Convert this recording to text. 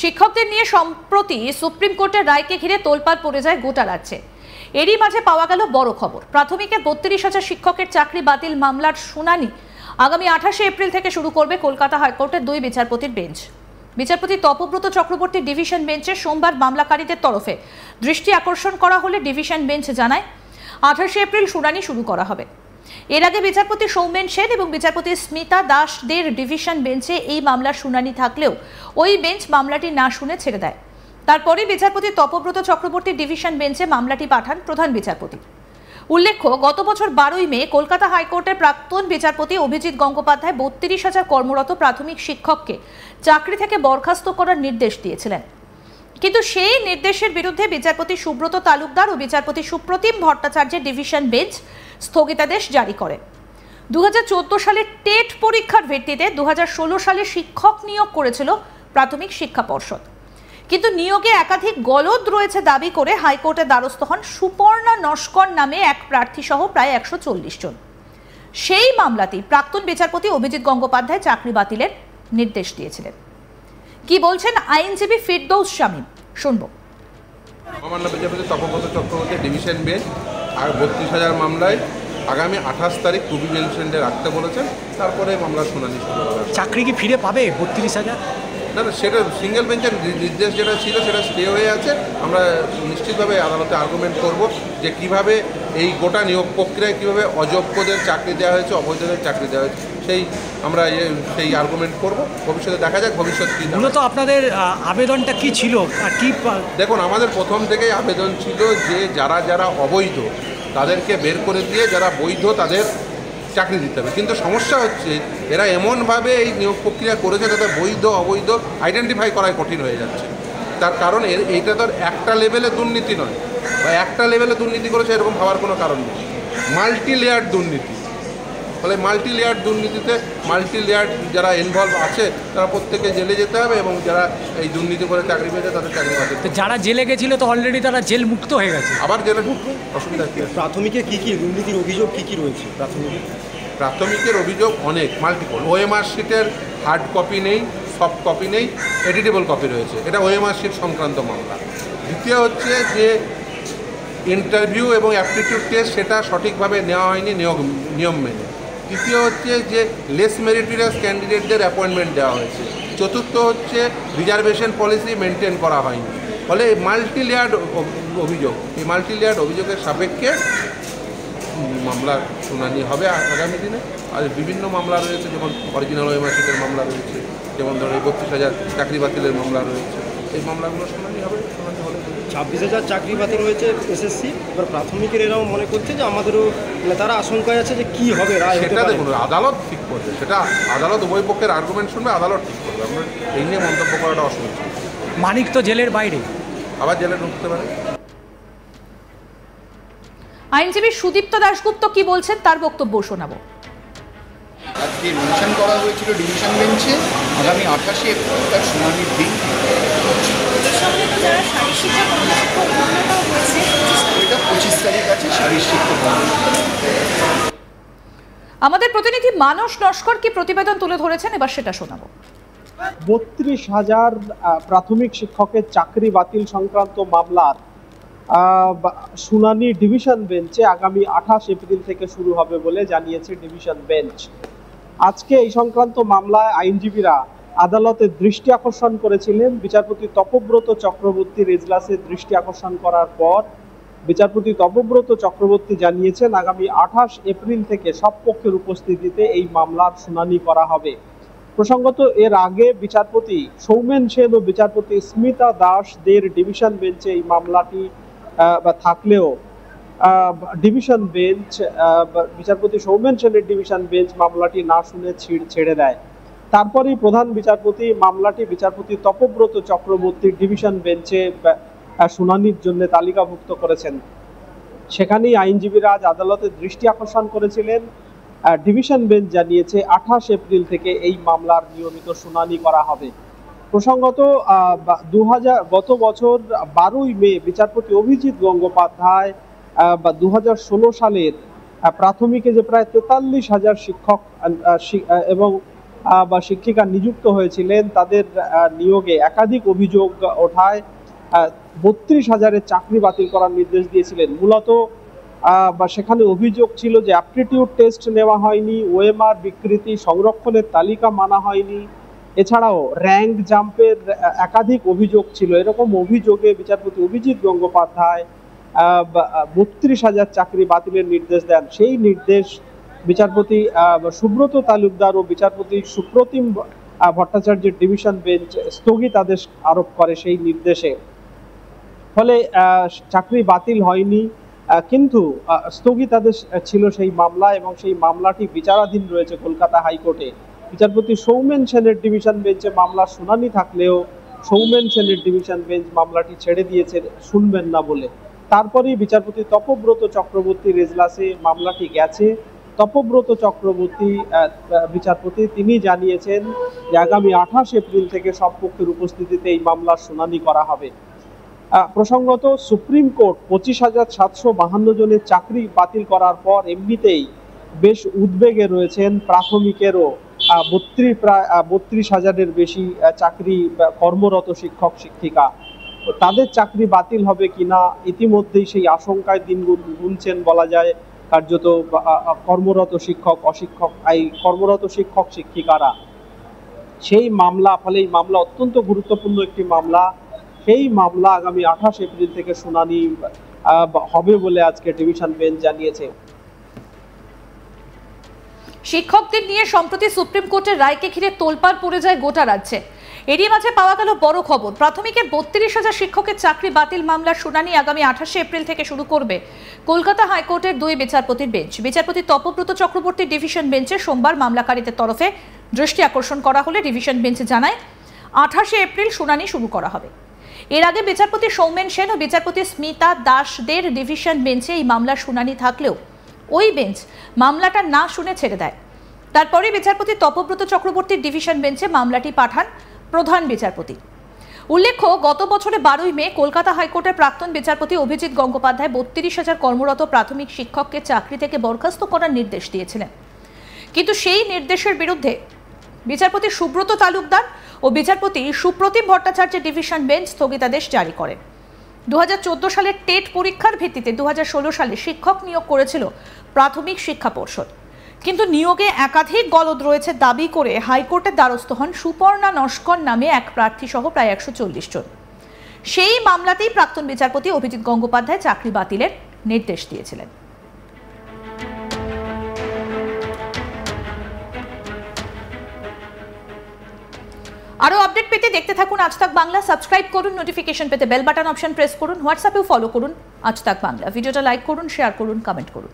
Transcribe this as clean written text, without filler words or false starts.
শিক্ষকদের নিয়ে সম্প্রতি সুপ্রিম কোর্টের রায়কে ঘিরে তোলপাড় পড়ে যায় গোটা রাজ্যে। এরই মাঝে পাওয়া গেল বড় খবর। প্রাথমিকের 32,000 শিক্ষকের চাকরি বাতিল মামলার শুনানি আগামী 28 এপ্রিল থেকে শুরু করবে কলকাতা হাইকোর্টের 2 বিচারপতির বেঞ্চ। বিচারপতি তপব্রত চক্রবর্তী ডিভিশন বেঞ্চে সোমবার মামলাকারীদের তরফে দৃষ্টি আকর্ষণ করা হলে ডিভিশন বেঞ্চ জানায় 28 এপ্রিল শুনানি শুরু করা হবে। এর আগে বিচারপতি সৌমেন সেন এবং বিচারপতি স্মিতা দাসদের ডিভিশন বেঞ্চে এই মামলার শুনানি থাকলেও ওই বেঞ্চ মামলাটি না শুনে ছেড়ে দেয়। তারপরে বিচারপতি তপব্রত চক্রবর্তী ডিভিশন বেঞ্চে মামলাটি পাঠান প্রধান বিচারপতি। উল্লেখ্য, গত বছর 12ই মে কলকাতা হাইকোর্টের প্রাক্তন বিচারপতি অভিজিৎ গঙ্গোপাধ্যায় 32,000 কর্মরত প্রাথমিক শিক্ষককে চাকরি থেকে বরখাস্ত করার নির্দেশ দিয়েছিলেন। কিন্তু সেই নির্দেশের বিরুদ্ধে বিচারপতি সুব্রত তালুকদার ও বিচারপতি সুপ্রতিম ভট্টাচার্যের ডিভিশন বেঞ্চ স্থগিতাদেশ জারি করে। 2014 সালে টেট পরীক্ষার ভিত্তিতে 2016 সালে শিক্ষক নিয়োগ করেছিল প্রাথমিক শিক্ষা পর্ষদ, কিন্তু নিয়োগে একাধিক গলদ রয়েছে দাবি করে হাইকোর্টের দ্বারস্থ হন সুপর্ণা নস্কর নামে এক প্রার্থী সহ প্রায় 140 জন। সেই মামলাতেই প্রাক্তন বিচারপতি অভিজিৎ গঙ্গোপাধ্যায় চাকরি বাতিলের নির্দেশ দিয়েছিলেন। কি বলছেন আইনজীবী ফিরদৌস শামীম, শুনবো। মহামান্য বিচারপতি তপব্রত চক্রবর্তী ডিভিশন বেঞ্চ আর 32,000 মামলায় আগামী 28 তারিখ টু বি বেঞ্চে রাখতে বলেছেন। তারপরে মামলার শুনানি শুরু হবে। চাকরি কি ফিরে পাবে 32,000? না, সেটা সিঙ্গেল বেঞ্চের নির্দেশ যেটা ছিল সেটা স্টে হয়ে আছে। আমরা নিশ্চিতভাবে আদালতে আর্গুমেন্ট করব যে কিভাবে এই গোটা নিয়োগ প্রক্রিয়ায় কীভাবে অযোগ্যদের চাকরি দেওয়া হয়েছে, অবৈধদের চাকরি দেওয়া হয়েছে, আমরা সেই আর্গুমেন্ট করব। ভবিষ্যতে দেখা যাক ভবিষ্যৎ কী। মূলত আপনাদের আবেদনটা কি ছিল আর কি? দেখুন, আমাদের প্রথম থেকেই আবেদন ছিল যে যারা অবৈধ তাদেরকে বের করে দিয়ে যারা বৈধ তাদের চাকরি দিতে হবে। কিন্তু সমস্যা হচ্ছে এরা এমনভাবে এই নিয়োগ প্রক্রিয়া করেছে যাতে বৈধ অবৈধ আইডেন্টিফাই করাই কঠিন হয়ে যাচ্ছে। তার কারণ এইটা তো একটা লেভেলে দুর্নীতি নয়, বা একটা লেভেলে দুর্নীতি করেছে এরকম ভাবার কোনো কারণ নেই। মাল্টি লেয়ার দুর্নীতি। ফলে মাল্টি লেয়ার দুর্নীতিতে মাল্টি লেয়ার যারা ইনভলভ আছে তারা প্রত্যেকে জেলে যেতে হবে, এবং যারা এই দুর্নীতি করে চাকরি পেয়েছে তাদের চাকরি পাবে। যারা জেলে গেছিল তো অলরেডি তারা জেল মুক্ত হয়ে গেছে, আবার জেলে ঢুকবে, অসুবিধা কী? প্রাথমিকে কী দুর্নীতির অভিযোগ কী রয়েছে? প্রাথমিকের অভিযোগ অনেক, মাল্টিপল। ওএমআর শিটের হার্ড কপি নেই, সফট কপি নেই, এডিটেবল কপি রয়েছে। এটা ওএমআর শিট সংক্রান্ত মামলা। দ্বিতীয় হচ্ছে যে ইন্টারভিউ এবং অ্যাপটিটিউড টেস্ট সেটা সঠিকভাবে নেওয়া হয়নি নিয়ম মেনে। তৃতীয় হচ্ছে যে লেস মেরিটোরিয়াস ক্যান্ডিডেটদের অ্যাপয়েন্টমেন্ট দেওয়া হয়েছে। চতুর্থ হচ্ছে রিজার্ভেশন পলিসি মেনটেন করা হয়নি। ফলে মাল্টি লেয়ার্ড অভিযোগ, এই মাল্টি লেয়ার্ড অভিযোগের সাপেক্ষে মামলার শুনানি হবে আগামী দিনে। আর বিভিন্ন মামলা রয়েছে, যেমন অরিজিনাল ওএমআর শিটের মামলা রয়েছে, যেমন ধরো 32,000 চাকরি বাতিলের মামলা রয়েছে। এই মামলাগুলো শুনানি হবে। শুনানি হলে 26,000 চাকরি বাতিল হয়েছে এসএসসি। এবার প্রাথমিকের এরাও মনে করছে যে আমাদেরও তারা আশঙ্কায় আছে যে কি হবে রায়। সেটা দেখুন আদালত ঠিক করবে, সেটা আদালত উভয় পক্ষের আর্গুমেন্ট শুনবে, আদালত ঠিক করবে। আমরা এই নিয়ে মন্তব্য করাটা অসুবিধা। মানিক তো জেলের বাইরে, আবার জেলে ঢুকতে পারে। আইনজীবী সুদীপ্ত দাশগুপ্ত কি বলছেন তার বক্তব্য শোনাবো। আজকে মেনশন করা হয়েছিল ডিভিশন বেঞ্চে আগামী 28 এপ্রিল তার শুনানির দিন। যারা শারীর শিক্ষা হয়েছে এটা 25 তারিখ আছে শারীর শিক্ষা। আমাদের প্রতিনিধি মানস নস্কর কি প্রতিবেদন তুলে ধরেছেন, এবার সেটা শোনাবো। 32,000 প্রাথমিক শিক্ষকের চাকরি বাতিল সংক্রান্ত মামলার শুনানি ডিভিশন বেঞ্চে আগামী 28 এপ্রিল থেকে শুরু হবে বলে জানিয়েছে ডিভিশন বেঞ্চ। আজকে এই সংক্রান্ত মামলায় আইনজীবীরা আদালতের দৃষ্টি আকর্ষণ করেছিলেন। বিচারপতি তপব্রত চক্রবর্তীর এজলাসের দৃষ্টি আকর্ষণ করার পর বিচারপতি তপব্রত চক্রবর্তী জানিয়েছেন আগামী 28 এপ্রিল থেকে সব পক্ষের উপস্থিতিতে এই মামলার শুনানি করা হবে। প্রসঙ্গত, এর আগে বিচারপতি সৌমেন সেন ও বিচারপতি স্মিতা দাসদের ডিভিশন বেঞ্চে এই মামলাটি থাকলেও ডিভিশন বেঞ্চ বিচারপতি সৌমেন সেনের ডিভিশন বেঞ্চ মামলাটি না শুনে ছেড়ে দেয়। তারপরেই প্রধান বিচারপতি মামলাটি বিচারপতি তপব্রত চক্রবর্তীর ডিভিশন বেঞ্চে শুনানির জন্য তালিকাভুক্ত করেছেন। সেখানেই আইনজীবীরা আজ আদালতের দৃষ্টি আকর্ষণ করেছিলেন। ডিভিশন বেঞ্চ জানিয়েছে 28 এপ্রিল থেকে এই মামলার নিয়মিত শুনানি করা হবে। প্রসঙ্গত, গত বছর 12ই মে বিচারপতি অভিজিৎ গঙ্গোপাধ্যায় 2016 সালের প্রাথমিকে যে প্রায় 43,000 শিক্ষক এবং বা শিক্ষিকা নিযুক্ত হয়েছিলেন তাদের নিয়োগে একাধিক অভিযোগ ওঠায় 32,000-এর চাকরি বাতিল করার নির্দেশ দিয়েছিলেন। মূলত বা সেখানে অভিযোগ ছিল যে অ্যাপটিটিউড টেস্ট নেওয়া হয়নি, ওএমআর বিকৃতি, সংরক্ষণের তালিকা মানা হয়নি, এছাড়াও র্যাঙ্ক জাম্পের একাধিক অভিযোগ ছিল। এরকম অভিযোগে বিচারপতি অভিজিৎ গঙ্গোপাধ্যায় 32,000 চাকরি বাতিলের নির্দেশ দেন। সেই নির্দেশ বিচারপতি সুব্রত তালুকদার ও বিচারপতি সুপ্রতিম ভট্টাচার্যের ডিভিশন বেঞ্চ স্থগিতাদেশ আরোপ করে সেই নির্দেশে। ফলে চাকরি বাতিল হয়নি, কিন্তু স্থগিতাদেশ ছিল সেই মামলা এবং সেই মামলাটি বিচারাধীন রয়েছে কলকাতা হাইকোর্টে। বিচারপতি সৌমেন সেনের ডিভিশন বেঞ্চে মামলার শুনানি থাকলেও সৌমেন সেনের ডিভিশন বেঞ্চ মামলাটি ছেড়ে দিয়েছে শুনবেন না বলে। তারপরেই বিচারপতি তপব্রত চক্রবর্তীর এজলাসে মামলাটি গেছে। তপব্রত চক্রবর্তী বিচারপতি তিনি জানিয়েছেন যে আগামী 28 এপ্রিল থেকে সব পক্ষের উপস্থিতিতে এই মামলার শুনানি করা হবে। প্রসঙ্গত, সুপ্রিম কোর্ট 25,752 জনের চাকরি বাতিল করার পর এমনিতেই বেশ উদ্বেগে রয়েছেন প্রাথমিকেরও প্রায় 32,000-এর বেশি চাকরি কর্মরত শিক্ষক শিক্ষিকা। তাদের চাকরি বাতিল হবে কিনা ইতিমধ্যেই সেই আশঙ্কায় দিন গুনছেন বলা যায় কার্যত কর্মরত শিক্ষক কর্মরত শিক্ষক শিক্ষিকারা। সেই মামলা, ফলে এই মামলা অত্যন্ত গুরুত্বপূর্ণ একটি মামলা। সেই মামলা আগামী 28 এপ্রিল থেকে শুনানি হবে বলে আজকে ডিভিশন বেঞ্চ জানিয়েছে। শিক্ষকদের নিয়ে সম্প্রতি সুপ্রিম কোর্টের রায়কে ঘিরে তোলপাড় পড়ে যায় গোটা রাজ্যে। এরই মাঝে পাওয়া গেল বড় খবর। প্রাথমিকের 32,000 শিক্ষকের চাকরি বাতিল মামলার শুনানি আগামী 28 এপ্রিল থেকে শুরু করবে কলকাতা হাইকোর্টের 2 বিচারপতির বেঞ্চ। বিচারপতি তপব্রত চক্রবর্তীর ডিভিশন বেঞ্চে সোমবার মামলাকারীদের তরফে দৃষ্টি আকর্ষণ করা হলে ডিভিশন বেঞ্চ জানায় 28 এপ্রিল শুনানি শুরু করা হবে। এর আগে বিচারপতি সৌমেন সেন ও বিচারপতি স্মিতা দাসদের ডিভিশন বেঞ্চে এই মামলার শুনানি থাকলেও ওই বেঞ্চ মামলাটা না শুনে ছেড়ে দেয়। তারপরে বিচারপতি তপব্রত চক্রবর্তীর ডিভিশন বেঞ্চে মামলাটি পাঠান প্রধান বিচারপতি। উল্লেখ্য, গত বছরে 12ই মে কলকাতা হাইকোর্টের প্রাক্তন বিচারপতি অভিজিৎ গঙ্গোপাধ্যায় 32,000 কর্মরত প্রাথমিক শিক্ষককে চাকরি থেকে বরখাস্ত করার নির্দেশ দিয়েছিলেন। কিন্তু সেই নির্দেশের বিরুদ্ধে বিচারপতি সুব্রত তালুকদার ও বিচারপতি সুপ্রতিম ভট্টাচার্যের ডিভিশন বেঞ্চ স্থগিতাদেশ জারি করেন। 2014 সালের টেট পরীক্ষার ভিত্তিতে 2016 সালে শিক্ষক নিয়োগ করেছিল প্রাথমিক শিক্ষা পর্ষদ। কিন্তু নিয়োগে একাধিক গলদ রয়েছে দাবি করে হাইকোর্টের দ্বারস্থ হন সুপর্ণা নস্কর নামে এক প্রার্থী সহ প্রায় 140 জন। সেই মামলাতেই প্রাক্তন বিচারপতি অভিজিৎ গঙ্গোপাধ্যায় চাকরি বাতিলের নির্দেশ দিয়েছিলেন। আরো আপডেট পেতে দেখতে থাকুন আজ তাক বাংলা। সাবস্ক্রাইব করুন, নোটিফিকেশন পেতে বেল বাটন অপশন প্রেস করুন, হোয়াটসঅ্যাপেও ফলো করুন আজ তাক বাংলা। ভিডিওটা লাইক করুন, শেয়ার করুন, কমেন্ট করুন।